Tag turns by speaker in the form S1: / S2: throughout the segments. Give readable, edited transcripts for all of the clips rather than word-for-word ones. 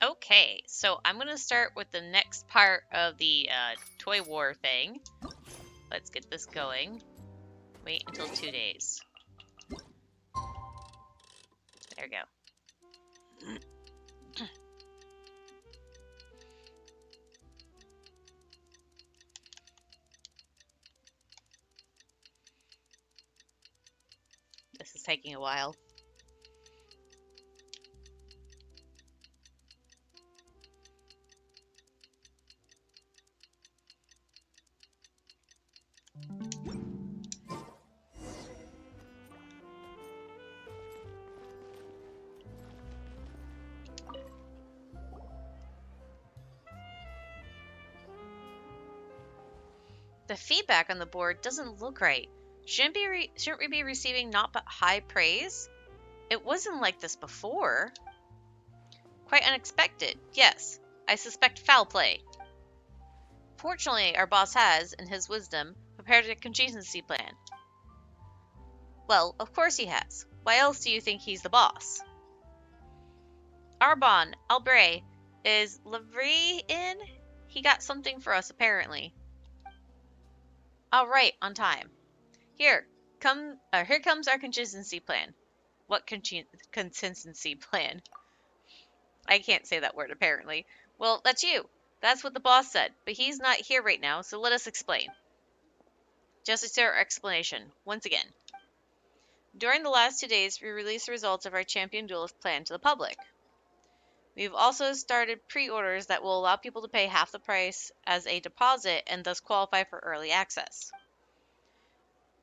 S1: Okay, so I'm going to start with the next part of the toy war thing. Let's get this going. Wait until 2 days. There we go. This is taking a while. The feedback on the board doesn't look right. Shouldn't we be receiving not but high praise? It wasn't like this before. Quite unexpected, yes. I suspect foul play. Fortunately, our boss has, in his wisdom, prepared a contingency plan. Well, of course he has. Why else do you think he's the boss? Arbon, Albray, is Lavrie in? He got something for us, apparently. All right, on time. Here comes our contingency plan. What contingency plan? I can't say that word, apparently. Well, that's you. That's what the boss said, but he's not here right now, so let us explain. Just our explanation, once again. During the last 2 days, we released the results of our champion duelist plan to the public. We've also started pre-orders that will allow people to pay half the price as a deposit and thus qualify for early access.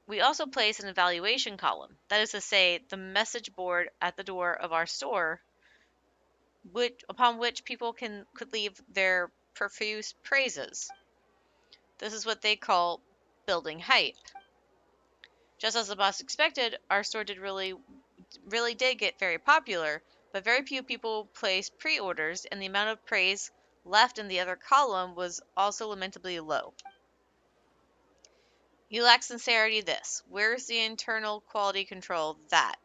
S1: We also place an evaluation column, that is to say, the message board at the door of our store, upon which people could leave their profuse praises. This is what they call building hype. Just as the boss expected, our store really did get very popular, but very few people placed pre-orders, and the amount of praise left in the other column was also lamentably low. You lack sincerity this. Where's the internal quality control that?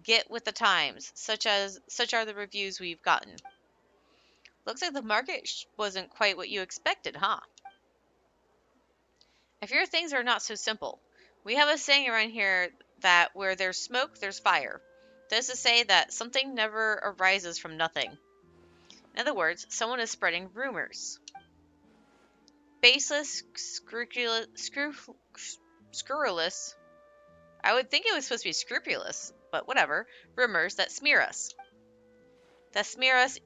S1: Get with the times, such are the reviews we've gotten. Looks like the market wasn't quite what you expected, huh? I fear things are not so simple. We have a saying around here that where there's smoke, there's fire. That is to say that something never arises from nothing. In other words, someone is spreading rumors. Baseless, scurrilous. I would think it was supposed to be scrupulous, but whatever. Rumors that smear us. That smear us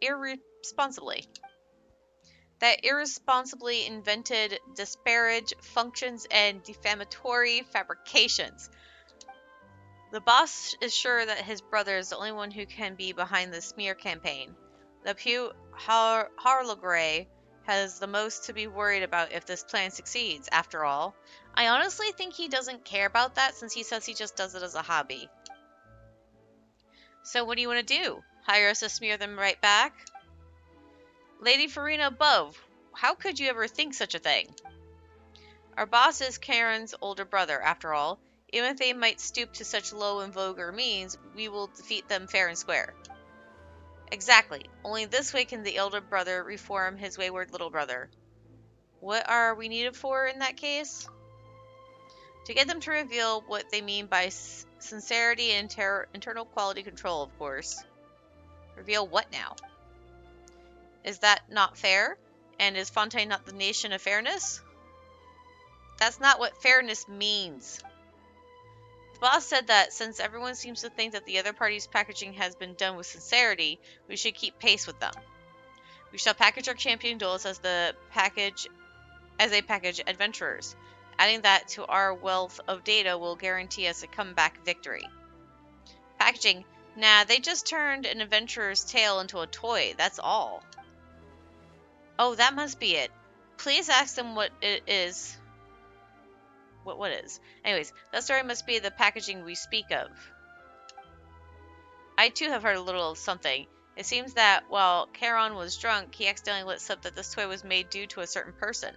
S1: irresponsibly. That irresponsibly invented disparage functions and defamatory fabrications. The boss is sure that his brother is the only one who can be behind the smear campaign. The Pew Harlogray has the most to be worried about if this plan succeeds, after all. I honestly think he doesn't care about that since he says he just does it as a hobby. So what do you want to do? Hire us to smear them right back? Lady Farina above, how could you ever think such a thing? Our boss is Karen's older brother, after all. Even if they might stoop to such low and vulgar means, we will defeat them fair and square. Exactly. Only this way can the elder brother reform his wayward little brother. What are we needed for in that case? To get them to reveal what they mean by sincerity and internal quality control, of course. Reveal what now? Is that not fair? And is Fontaine not the nation of fairness? That's not what fairness means. The boss said that since everyone seems to think that the other party's packaging has been done with sincerity, we should keep pace with them. We shall package our champion duels as a package adventurers. Adding that to our wealth of data will guarantee us a comeback victory. Packaging? Nah, they just turned an adventurer's tale into a toy, that's all. Oh, that must be it. Please ask them what it is. What is? Anyways, that story must be the packaging we speak of. I too have heard a little of something. It seems that while Charon was drunk, he accidentally let slip that this toy was made due to a certain person.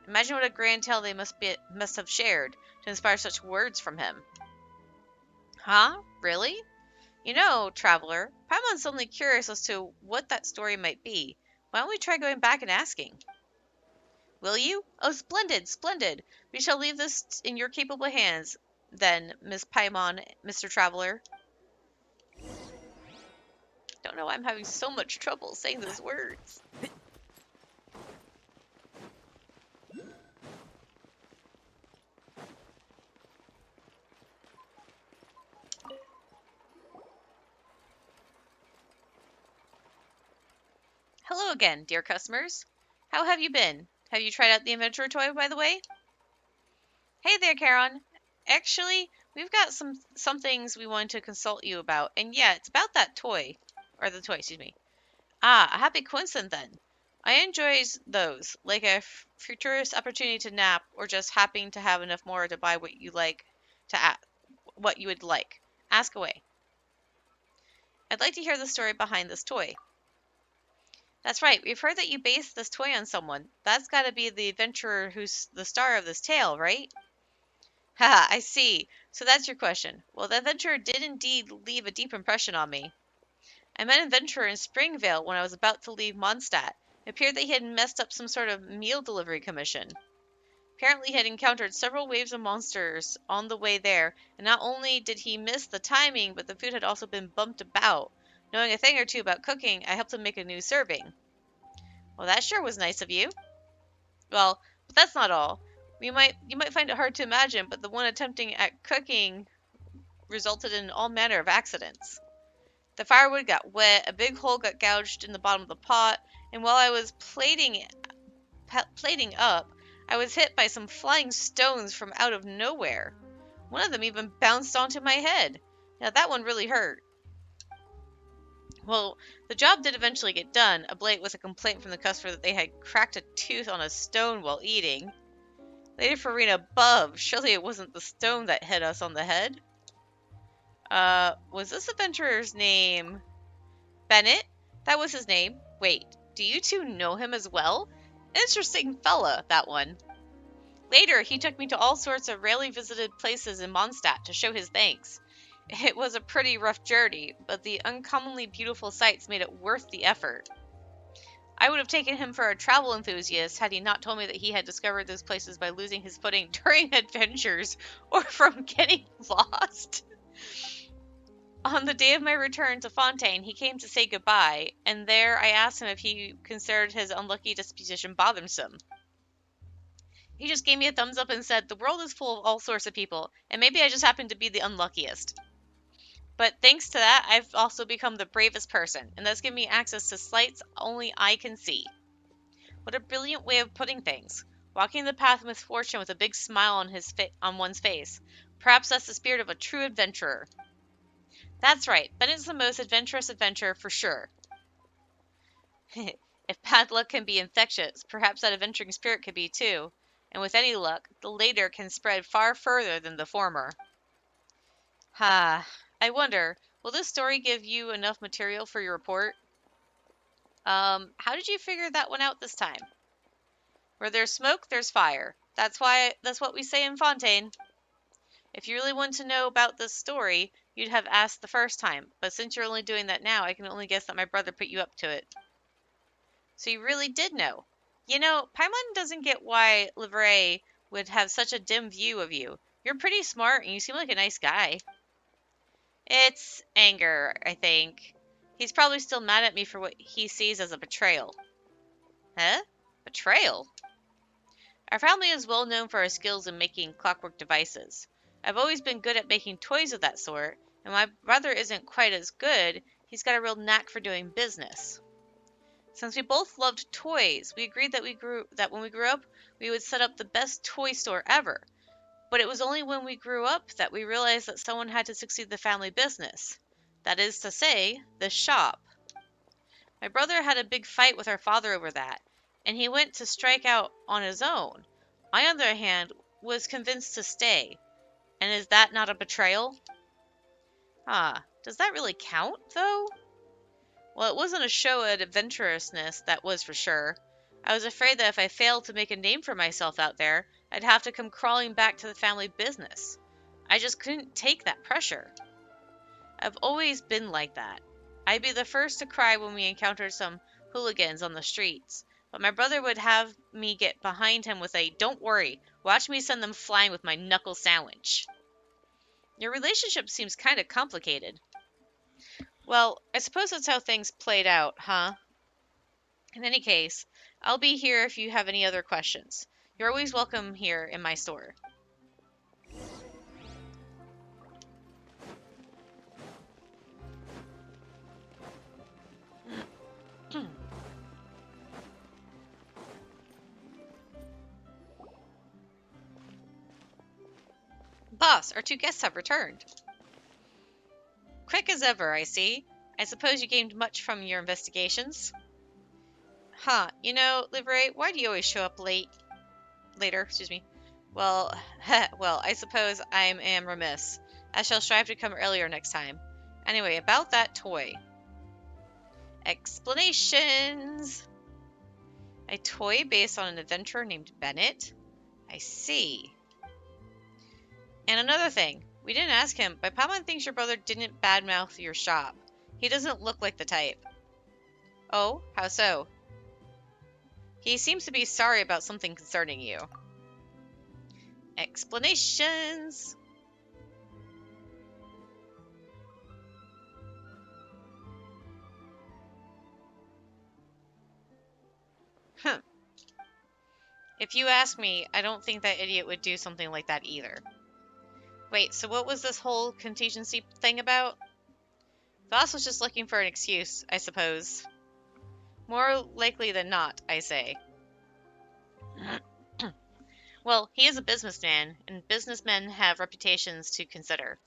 S1: Imagine what a grand tale they must have shared to inspire such words from him. Huh? Really? You know, traveler, Paimon's suddenly curious as to what that story might be. Why don't we try going back and asking? Will you? Oh, splendid, splendid. We shall leave this in your capable hands, then, Miss Paimon, Mr. Traveler. Don't know why I'm having so much trouble saying those words. Hello again, dear customers. How have you been? Have you tried out the adventure toy, by the way? Hey there, Charon. Actually, we've got some things we wanted to consult you about, and yeah, it's about that toy. Or the toy, excuse me. Ah, a happy coincidence then. I enjoy those, like a futurist opportunity to nap, or just happening to have enough more to buy what you like what you would like. Ask away. I'd like to hear the story behind this toy. That's right, we've heard that you based this toy on someone. That's gotta be the adventurer who's the star of this tale, right? Haha, I see. So that's your question. Well, the adventurer did indeed leave a deep impression on me. I met an adventurer in Springvale when I was about to leave Mondstadt. It appeared that he had messed up some sort of meal delivery commission. Apparently, he had encountered several waves of monsters on the way there, and not only did he miss the timing, but the food had also been bumped about. Knowing a thing or two about cooking, I helped him make a new serving. Well, that sure was nice of you. Well, but that's not all. You might find it hard to imagine, but the one attempting at cooking resulted in all manner of accidents. The firewood got wet, a big hole got gouged in the bottom of the pot, and while I was plating up, I was hit by some flying stones from out of nowhere. One of them even bounced onto my head. Now that one really hurt. Well, the job did eventually get done, ablaze with a complaint from the customer that they had cracked a tooth on a stone while eating. Lady Farina above, surely it wasn't the stone that hit us on the head. Was this adventurer's name Bennett? That was his name. Wait, do you two know him as well? Interesting fella, that one. Later, he took me to all sorts of rarely visited places in Mondstadt to show his thanks. It was a pretty rough journey, but the uncommonly beautiful sights made it worth the effort. I would have taken him for a travel enthusiast had he not told me that he had discovered those places by losing his footing during adventures or from getting lost. On the day of my return to Fontaine, he came to say goodbye, and there I asked him if he considered his unlucky disposition bothersome. He just gave me a thumbs up and said, "The world is full of all sorts of people, and maybe I just happen to be the unluckiest. But thanks to that, I've also become the bravest person, and that's given me access to sights only I can see." What a brilliant way of putting things. Walking the path of misfortune with a big smile on one's face. Perhaps that's the spirit of a true adventurer. That's right, Bennett's the most adventurous adventurer for sure. If bad luck can be infectious, perhaps that adventuring spirit could be too. And with any luck, the later can spread far further than the former. Ha, I wonder, will this story give you enough material for your report? How did you figure that one out this time? Where there's smoke, there's fire. That's what we say in Fontaine. If you really want to know about this story, you'd have asked the first time, but since you're only doing that now, I can only guess that my brother put you up to it. So you really did know. You know, Paimon doesn't get why Livray would have such a dim view of you. You're pretty smart, and you seem like a nice guy. It's anger, I think. He's probably still mad at me for what he sees as a betrayal. Huh? Betrayal? Our family is well known for our skills in making clockwork devices. I've always been good at making toys of that sort, and my brother isn't quite as good. He's got a real knack for doing business. Since we both loved toys, we agreed that when we grew up, we would set up the best toy store ever. But it was only when we grew up that we realized that someone had to succeed the family business. That is to say, the shop. My brother had a big fight with our father over that, and he went to strike out on his own. I, on the other hand, was convinced to stay. And is that not a betrayal? Does that really count, though? Well, it wasn't a show at adventurousness, that was for sure. I was afraid that if I failed to make a name for myself out there, I'd have to come crawling back to the family business. I just couldn't take that pressure. I've always been like that. I'd be the first to cry when we encountered some hooligans on the streets, but my brother would have me get behind him with a, "Don't worry, watch me send them flying with my knuckle sandwich." Your relationship seems kind of complicated. Well, I suppose that's how things played out, huh? In any case, I'll be here if you have any other questions. You're always welcome here in my store. Boss, our two guests have returned. Quick as ever, I see. I suppose you gained much from your investigations? Huh, Livery, why do you always show up later, excuse me. Well, well, I suppose I am remiss. I shall strive to come earlier next time. Anyway, about that toy. Explanations! A toy based on an adventurer named Bennett? I see. And another thing, we didn't ask him, but Piamon thinks your brother didn't badmouth your shop. He doesn't look like the type. Oh, how so? He seems to be sorry about something concerning you. Explanations! Huh. If you ask me, I don't think that idiot would do something like that either. Wait, so what was this whole contingency thing about? Voss was just looking for an excuse, I suppose. More likely than not, I say. Well, he is a businessman, and businessmen have reputations to consider.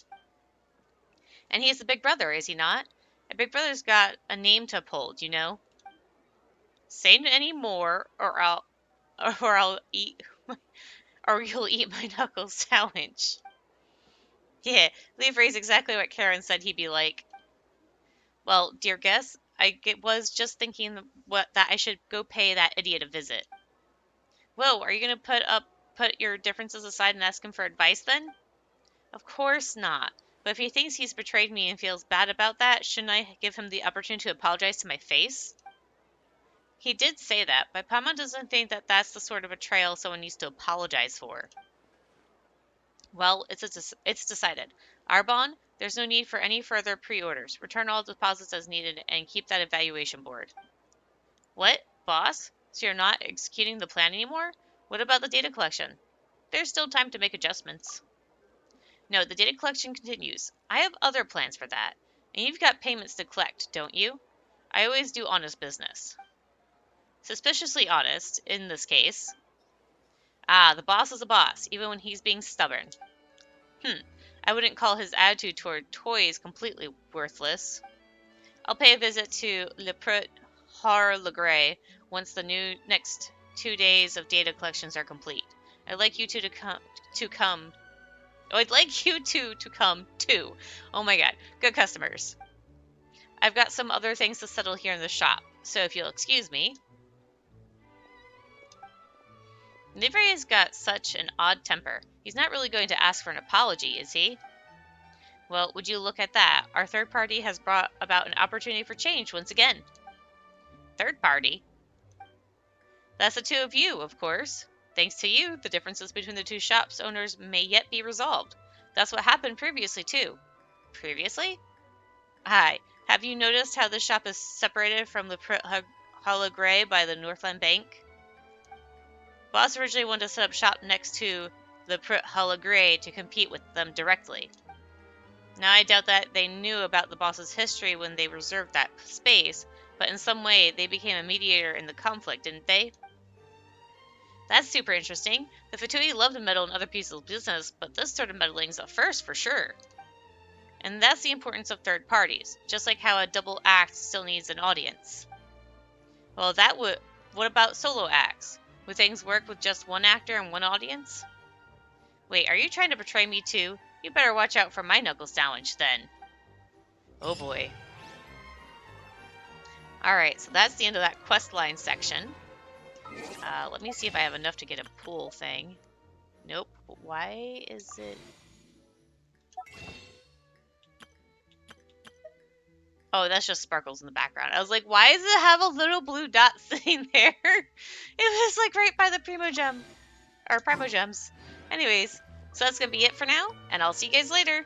S1: And he is a big brother, is he not? A big brother's got a name to uphold, you know? Say any more, or I'll eat, or you'll eat my knuckles sandwich. Yeah, Leafray's exactly what Karen said he'd be like. Well, dear guest, was just thinking that I should go pay that idiot a visit. Whoa, are you gonna put your differences aside and ask him for advice then? Of course not. But if he thinks he's betrayed me and feels bad about that, shouldn't I give him the opportunity to apologize to my face? He did say that, but Piamon doesn't think that that's the sort of betrayal someone needs to apologize for. Well, it's decided. Arbon, there's no need for any further pre-orders. Return all deposits as needed and keep that evaluation board. What? Boss? So you're not executing the plan anymore? What about the data collection? There's still time to make adjustments. No, the data collection continues. I have other plans for that. And you've got payments to collect, don't you? I always do honest business. Suspiciously honest, in this case. Ah, the boss is a boss, even when he's being stubborn. I wouldn't call his attitude toward toys completely worthless. I'll pay a visit to Le Prut Har Le Gray once the next 2 days of data collections are complete. I'd like you two to come. Oh, I'd like you two to come too. Oh my god, good customers. I've got some other things to settle here in the shop, so if you'll excuse me. Livre's got such an odd temper. He's not really going to ask for an apology, is he? Well, would you look at that? Our third party has brought about an opportunity for change once again. Third party? That's the two of you, of course. Thanks to you, the differences between the two shops owners may yet be resolved. That's what happened previously, too. Previously? Hi. Have you noticed how this shop is separated from the Hollow Gray by the Northland Bank? Boss originally wanted to set up shop next to the Hollow Gray to compete with them directly. Now I doubt that they knew about the boss's history when they reserved that space, but in some way they became a mediator in the conflict, didn't they? That's super interesting. The Fatui love to meddle in other people's business, but this sort of meddling's a first for sure. And that's the importance of third parties, just like how a double act still needs an audience. Well, what about solo acts? Would things work with just one actor and one audience? Wait, are you trying to betray me too? You better watch out for my knuckle sandwich then. Oh boy. Alright, so that's the end of that quest line section. Let me see if I have enough to get a pool thing. Nope. Why is it... Oh, that's just sparkles in the background. I was like, why does it have a little blue dot sitting there? It was like right by the Primo Gem. Or Primo Gems. Anyways, so that's gonna be it for now, and I'll see you guys later.